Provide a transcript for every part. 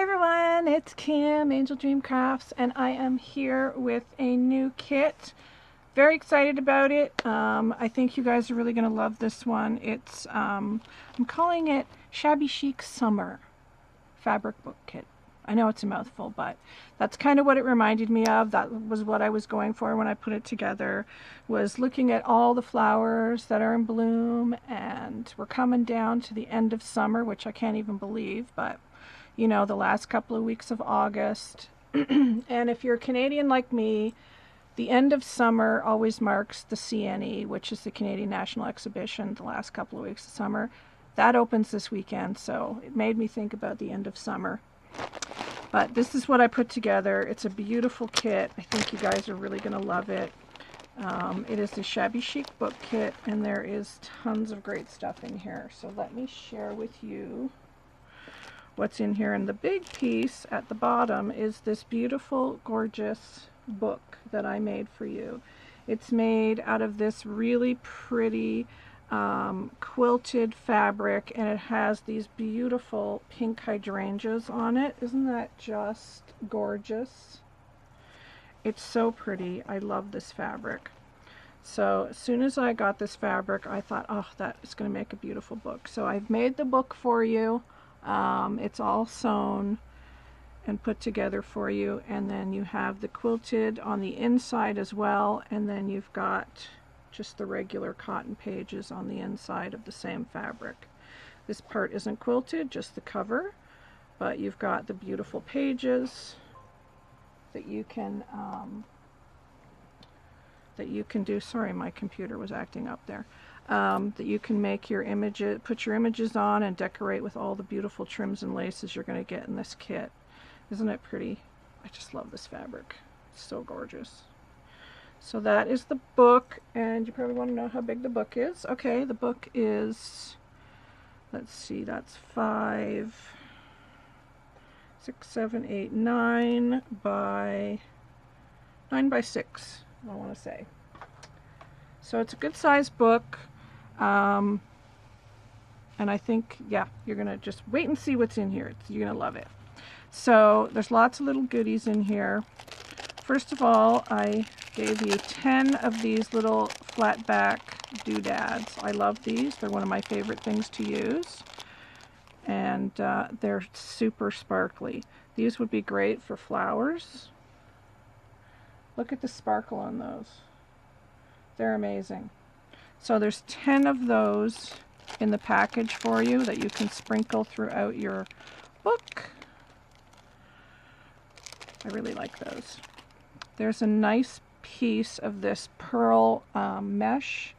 Hey everyone, it's Kim, Angeldreamcrafts, and I am here with a new kit. Very excited about it. I think you guys are really going to love this one. It's I'm calling it Shabby Chic Summer Fabric Book Kit. I know it's a mouthful, but that's kind of what it reminded me of. That was what I was going for when I put it together, was looking at all the flowers that are in bloom, and we're coming down to the end of summer, which I can't even believe, but you know, the last couple of weeks of August. And if you're Canadian like me, the end of summer always marks the CNE, which is the Canadian National Exhibition, the last couple of weeks of summer. That opens this weekend, so it made me think about the end of summer. But this is what I put together. It's a beautiful kit. I think you guys are really going to love it. It is the Shabby Chic book kit, and there is tons of great stuff in here. So let me share with you what's in here. And the big piece at the bottom is this beautiful, gorgeous book that I made for you. It's made out of this really pretty quilted fabric, and it has these beautiful pink hydrangeas on it. Isn't that just gorgeous? It's so pretty. I love this fabric. So as soon as I got this fabric, I thought, oh, that is going to make a beautiful book. So I've made the book for you. It's all sewn and put together for you, and then you have the quilted on the inside as well, and then you've got just the regular cotton pages on the inside of the same fabric. This part isn't quilted, just the cover, but you've got the beautiful pages that you can do. Sorry, my computer was acting up there. That you can make your images, put your images on, and decorate with all the beautiful trims and laces you're going to get in this kit. Isn't it pretty? I just love this fabric. It's so gorgeous. So that is the book, and you probably want to know how big the book is. Okay, the book is, let's see, that's 5, 6, 7, 8, 9 by 6, I want to say. So it's a good sized book, and I think, yeah, you're gonna just wait and see what's in here. You're gonna love it. So there's lots of little goodies in here. First of all, I gave you 10 of these little flat back doodads. I love these. They're one of my favorite things to use, and they're super sparkly. These would be great for flowers. Look at the sparkle on those. They're amazing. So there's 10 of those in the package for you that you can sprinkle throughout your book. I really like those. There's a nice piece of this pearl mesh,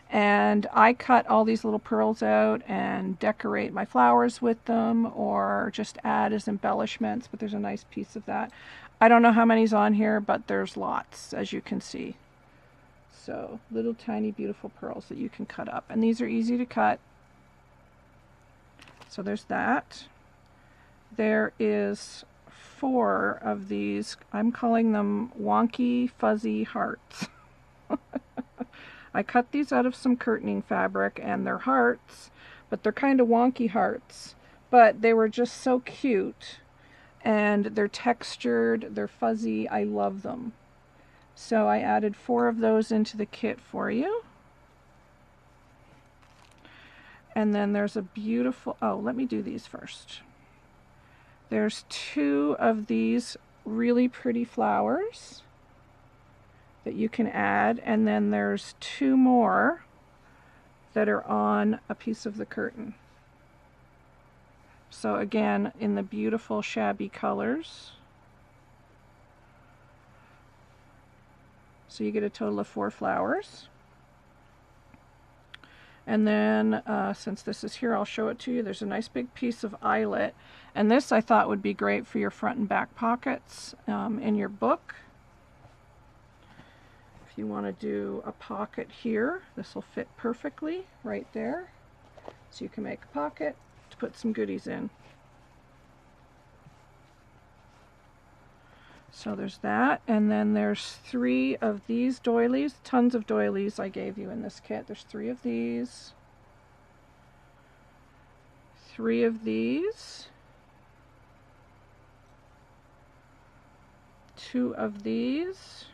and I cut all these little pearls out and decorate my flowers with them, or just add as embellishments, but there's a nice piece of that. I don't know how many's on here, but there's lots, as you can see. So little tiny beautiful pearls that you can cut up, and these are easy to cut. So there's that. There is 4 of these. I'm calling them wonky fuzzy hearts. I cut these out of some curtaining fabric, and they're hearts, but they're kind of wonky hearts, but they were just so cute, and they're textured, they're fuzzy. I love them. So I added 4 of those into the kit for you. And then there's a beautiful, oh, let me do these first. There's 2 of these really pretty flowers that you can add, and then there's 2 more that are on a piece of the curtain. So again, in the beautiful shabby colors. So you get a total of 4 flowers. And then, since this is here, I'll show it to you. There's a nice big piece of eyelet. And this I thought would be great for your front and back pockets in your book. If you want to do a pocket here, this will fit perfectly right there. So you can make a pocket to put some goodies in. So there's that, and then there's 3 of these doilies. Tons of doilies I gave you in this kit. There's 3 of these, 3 of these, 2 of these.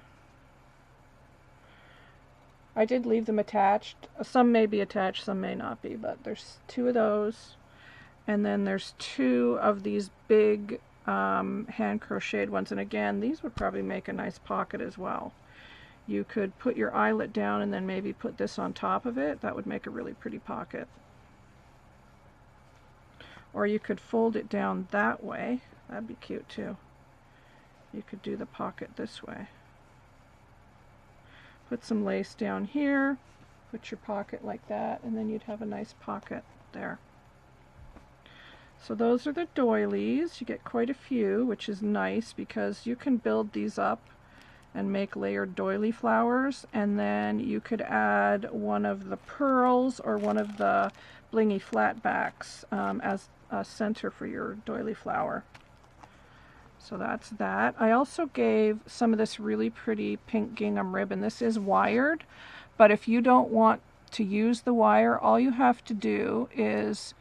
I did leave them attached. Some may be attached, some may not be, but there's 2 of those. And then there's 2 of these big hand crocheted ones. And again, these would probably make a nice pocket as well. You could put your eyelet down and then maybe put this on top of it. That would make a really pretty pocket. Or you could fold it down that way. That'd be cute too. You could do the pocket this way. Put some lace down here, put your pocket like that, and then you'd have a nice pocket there. So those are the doilies. You get quite a few, which is nice because you can build these up and make layered doily flowers, and then you could add one of the pearls or one of the blingy flatbacks as a center for your doily flower. So that's that. I also gave some of this really pretty pink gingham ribbon. This is wired, but if you don't want to use the wire, all you have to do is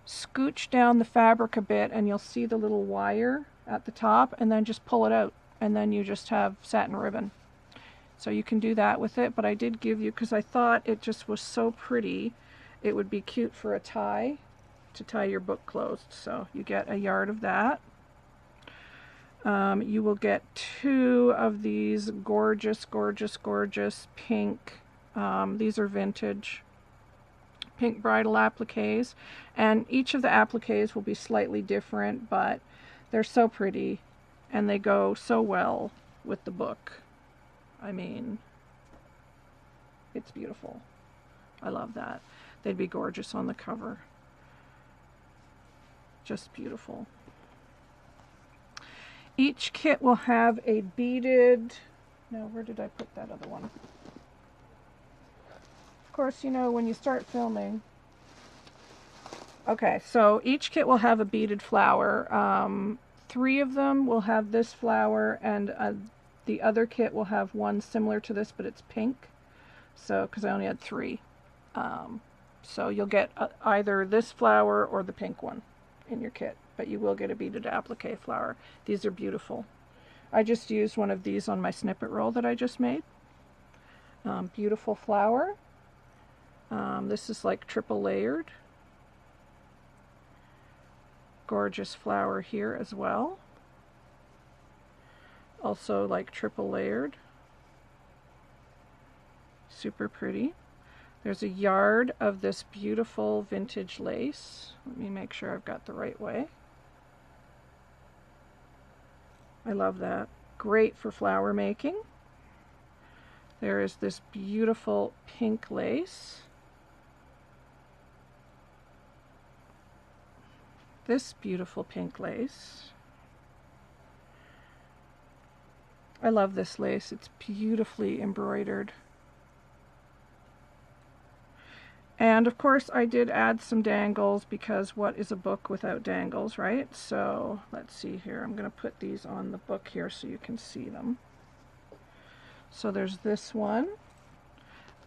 scooch down the fabric a bit and you'll see the little wire at the top, and then just pull it out, and then you just have satin ribbon. So you can do that with it, but I did give you, because I thought it just was so pretty, it would be cute for a tie, to tie your book closed. So you get a yard of that. You will get 2 of these gorgeous, gorgeous, gorgeous pink, these are vintage, pink bridal appliques, and each of the appliques will be slightly different, but they're so pretty and they go so well with the book. I mean, it's beautiful. I love that. They'd be gorgeous on the cover. Just beautiful. Each kit will have a beaded, now where did I put that other one? Of course, you know, when you start filming. Okay, so each kit will have a beaded flower. 3 of them will have this flower, and the other kit will have one similar to this, but it's pink. So, because I only had 3. So you'll get either this flower or the pink one in your kit, but you will get a beaded applique flower. These are beautiful. I just used one of these on my snippet roll that I just made. Beautiful flower. This is like triple layered. Gorgeous flower here as well. Also like triple layered. Super pretty. There's a yard of this beautiful vintage lace. Let me make sure I've got the right way. I love that. Great for flower making. There is this beautiful pink lace. This beautiful pink lace. I love this lace. It's beautifully embroidered. And of course I did add some dangles, because what is a book without dangles, right? So let's see here. I'm going to put these on the book here so you can see them. So there's this one.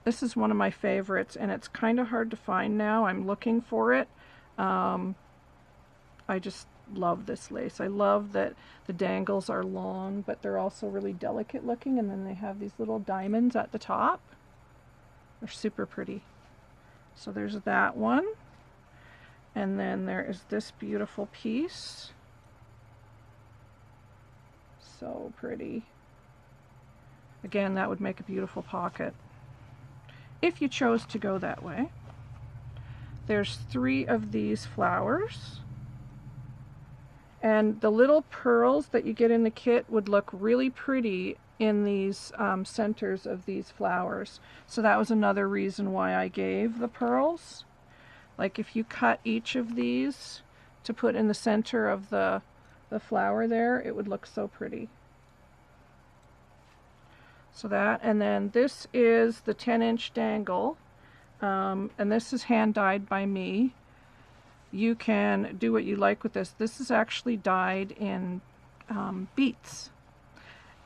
This is one of my favorites, and it's kind of hard to find now. I'm looking for it. I just love this lace. I love that the dangles are long, but they're also really delicate looking, and then they have these little diamonds at the top. They're super pretty. So there's that one, and then there is this beautiful piece. So pretty. Again, that would make a beautiful pocket if you chose to go that way. There's 3 of these flowers, and the little pearls that you get in the kit would look really pretty in these centers of these flowers. So that was another reason why I gave the pearls. Like if you cut each of these to put in the center of the flower there, it would look so pretty. So that, and then this is the 10-inch dangle, and this is hand dyed by me. You can do what you like with this. This is actually dyed in beets.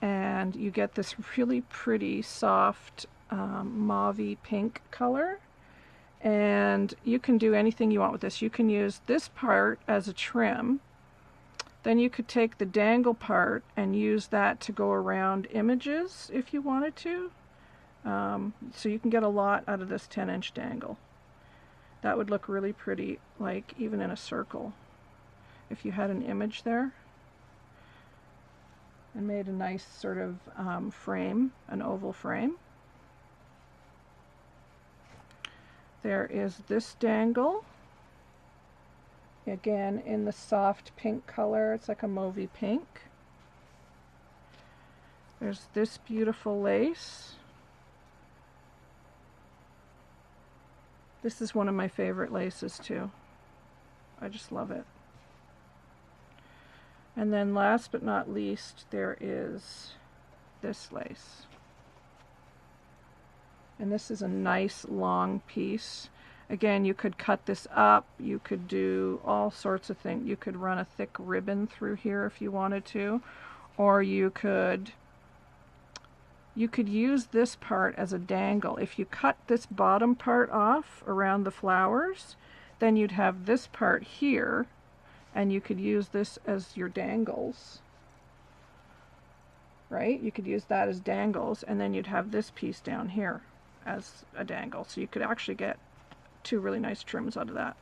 And you get this really pretty soft mauve-y pink color, and you can do anything you want with this. You can use this part as a trim, Then you could take the dangle part and use that to go around images if you wanted to. So you can get a lot out of this 10-inch dangle. That would look really pretty, like even in a circle, if you had an image there and made a nice sort of frame, an oval frame. There is this dangle. Again, in the soft pink color, it's like a mauvey pink. There's this beautiful lace. This is one of my favorite laces too. I just love it. And then last but not least, there is this lace. And this is a nice long piece. Again, you could cut this up, you could do all sorts of things. You could run a thick ribbon through here if you wanted to, or you could use this part as a dangle. If you cut this bottom part off around the flowers, then you'd have this part here, and you could use this as your dangles, right? You could use that as dangles, and then you'd have this piece down here as a dangle. So you could actually get two really nice trims out of that.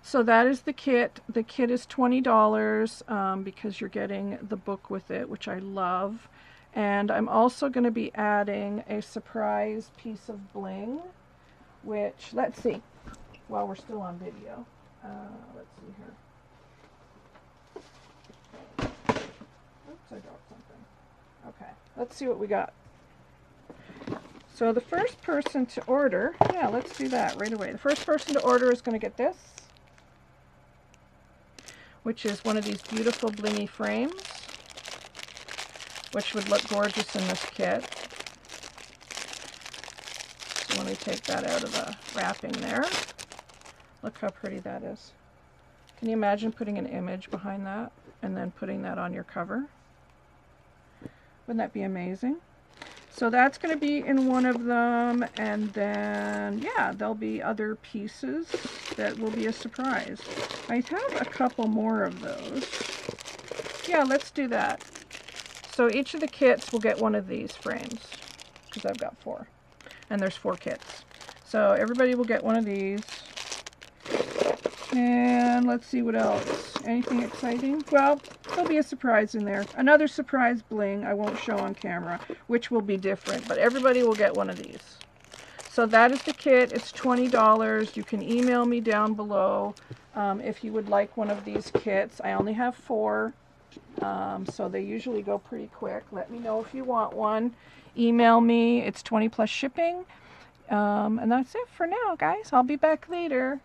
So that is the kit. The kit is $20 because you're getting the book with it, which I love. And I'm also going to be adding a surprise piece of bling, which, let's see, while we're still on video. Let's see here. Oops, I dropped something. Okay, let's see what we got. So the first person to order, yeah, let's do that right away. The first person to order is going to get this, which is one of these beautiful blingy frames, which would look gorgeous in this kit. So let me take that out of the wrapping there. Look how pretty that is. Can you imagine putting an image behind that and then putting that on your cover? Wouldn't that be amazing? So that's going to be in one of them, and then, yeah, there'll be other pieces that will be a surprise. I have a couple more of those. Yeah, let's do that. So each of the kits will get one of these frames, because I've got 4. And there's 4 kits. So everybody will get one of these. And let's see what else. Anything exciting? Well, there'll be a surprise in there. Another surprise bling I won't show on camera, which will be different, but everybody will get one of these. So that is the kit. It's $20. You can email me down below if you would like one of these kits. I only have 4, so they usually go pretty quick. Let me know if you want one. Email me. It's 20+ shipping. And that's it for now, guys. I'll be back later.